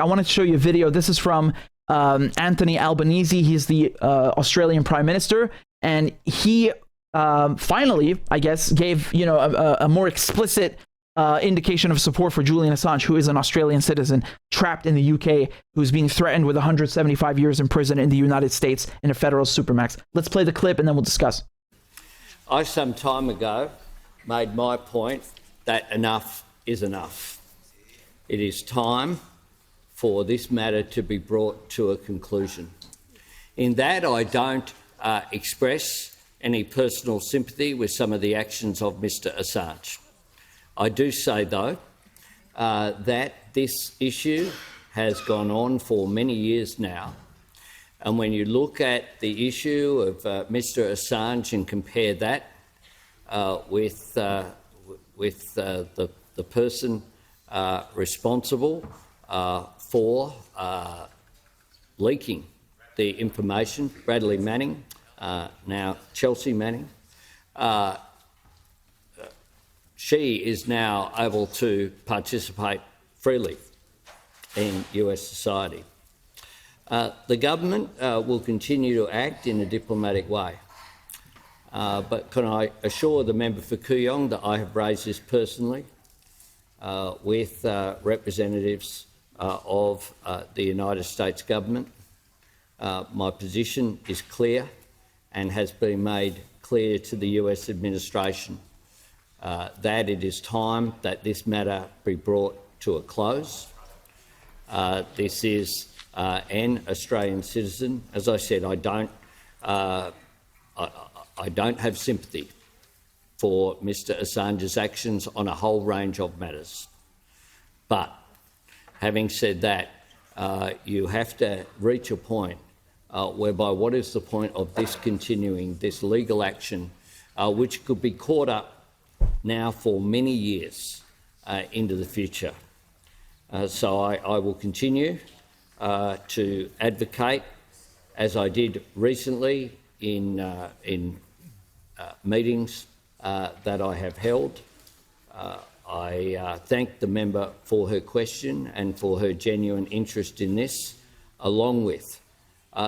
I want to show you a video. This is from Anthony Albanese. He's the Australian Prime Minister, and he finally, I guess, gave a more explicit indication of support for Julian Assange, who is an Australian citizen trapped in the UK, who's being threatened with 175 years in prison in the United States in a federal supermax. Let's play the clip and then we'll discuss. I, some time ago, made my point that enough is enough. It is time for this matter to be brought to a conclusion. In that, I don't express any personal sympathy with some of the actions of Mr Assange. I do say, though, that this issue has gone on for many years now, and when you look at the issue of Mr Assange and compare that with the person responsible for leaking the information, Bradley Manning, now Chelsea Manning, she is now able to participate freely in US society. The government will continue to act in a diplomatic way. But can I assure the member for Kooyong that I have raised this personally with representatives of the United States government. My position is clear and has been made clear to the US administration that it is time that this matter be brought to a close. This is an Australian citizen. As I said, I don't have sympathy for Mr Assange's actions on a whole range of matters. But having said that, you have to reach a point whereby what is the point of discontinuing this legal action, which could be caught up now for many years into the future. So I will continue to advocate, as I did recently in meetings that I have held. I thank the member for her question and for her genuine interest in this, along with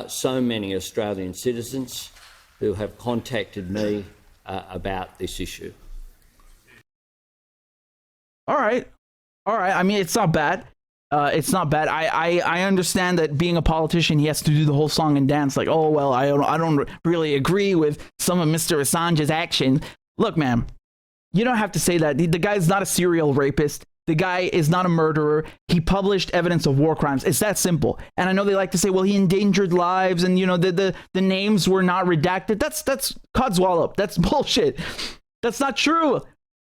so many Australian citizens who have contacted me about this issue. All right. I mean, it's not bad. It's not bad. I understand that being a politician, he has to do the whole song and dance. Like, oh well, I don't really agree with some of Mr. Assange's actions. Look, man, you don't have to say that. The guy's not a serial rapist. The guy is not a murderer. He published evidence of war crimes. It's that simple. And I know they like to say, well, he endangered lives, and the names were not redacted. That's codswallop. That's bullshit. That's not true.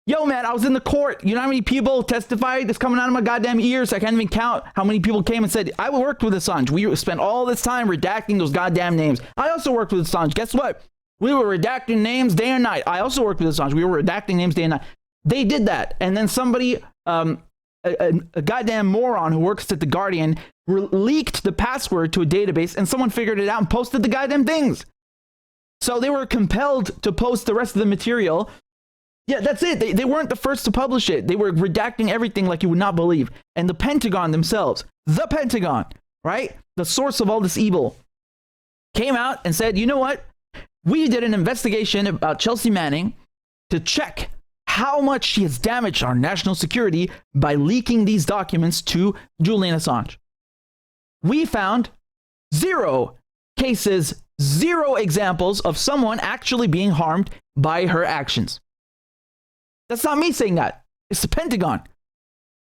Yo, man, I was in the court. You know how many people testified? It's coming out of my goddamn ears. I can't even count how many people came and said, I worked with Assange. We spent all this time redacting those goddamn names. I also worked with Assange. Guess what? We were redacting names day and night. I also worked with Assange. We were redacting names day and night. They did that. And then somebody, a goddamn moron who works at The Guardian, leaked the password to a database, and someone figured it out and posted the goddamn things. So they were compelled to post the rest of the material. Yeah, that's it. They weren't the first to publish it. They were redacting everything like you would not believe. And the Pentagon themselves, the Pentagon, right? The source of all this evil, came out and said, you know what? We did an investigation about Chelsea Manning to check how much she has damaged our national security by leaking these documents to Julian Assange. We found 0 cases, 0 examples of someone actually being harmed by her actions. That's not me saying that. It's the Pentagon.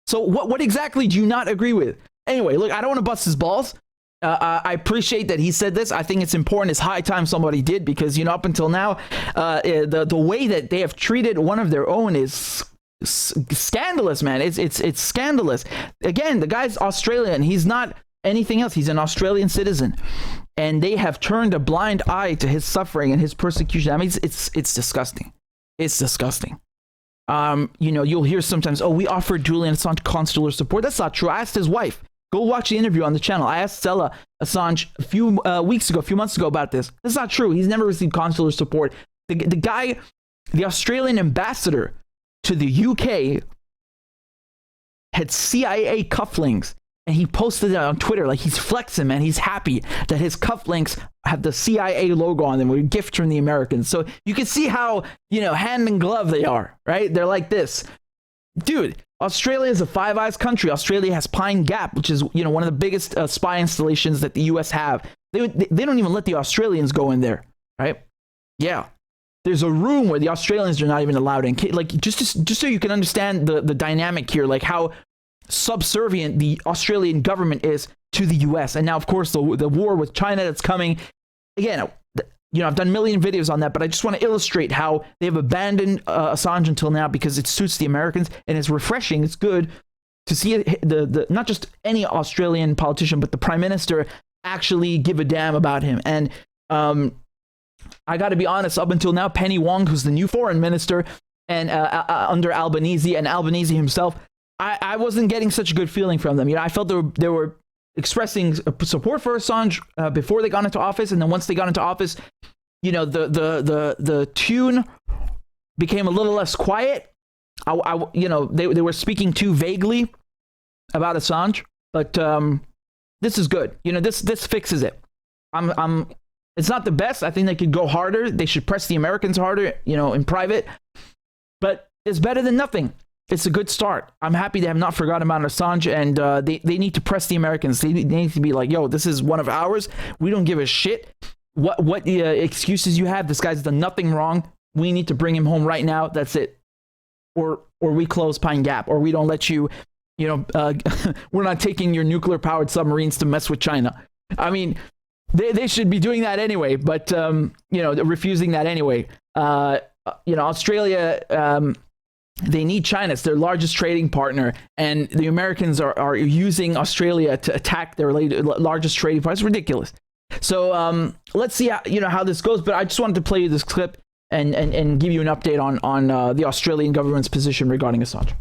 So what exactly do you not agree with? Anyway, look, I don't want to bust his balls. I appreciate that he said this. I think it's important. It's high time somebody did, because, up until now, the way that they have treated one of their own is scandalous, man. It's scandalous. Again, the guy's Australian. He's not anything else. He's an Australian citizen. And they have turned a blind eye to his suffering and his persecution. I mean, it's disgusting. It's disgusting. You'll hear sometimes, oh, we offered Julian Assange consular support. That's not true. I asked his wife. Go watch the interview on the channel. I asked Stella Assange a few months ago about this. That's not true. He's never received consular support. The guy, the Australian ambassador to the UK, had CIA cufflinks and he posted it on Twitter like he's flexing, man. He's happy that his cufflinks have the CIA logo on them with a gift from the Americans. So you can see how, hand in glove they are, right? They're like this. Dude, Australia is a Five Eyes country. Australia has Pine Gap, which is, one of the biggest spy installations that the US have. They don't even let the Australians go in there, right? Yeah. There's a room where the Australians are not even allowed in. Like, just so you can understand the dynamic here, like how subservient the Australian government is to the US. And now, of course, the war with China that's coming. Again, I've done a million videos on that, but I just want to illustrate how they have abandoned Assange until now because it suits the Americans, and it's refreshing. It's good to see the not just any Australian politician, but the Prime Minister actually give a damn about him. And I got to be honest, up until now, Penny Wong, who's the new foreign minister, and under Albanese, and Albanese himself, I wasn't getting such a good feeling from them. I felt they were expressing support for Assange before they got into office, and then once they got into office, the tune became a little less quiet. They were speaking too vaguely about Assange, but this is good. This fixes it. It's not the best. I think they could go harder. They should press the Americans harder, in private, but it's better than nothing. It's a good start. I'm happy they have not forgotten about Assange, and they need to press the Americans. They need to be like, yo, this is one of ours. We don't give a shit what excuses you have. This guy's done nothing wrong. We need to bring him home right now. That's it. Or we close Pine Gap, or we don't let you, we're not taking your nuclear-powered submarines to mess with China. I mean, they should be doing that anyway, but, refusing that anyway. Australia... they need China. It's their largest trading partner, and the Americans are using Australia to attack their largest trading partner. It's ridiculous. So let's see how this goes. But I just wanted to play you this clip and give you an update on the Australian government's position regarding Assange.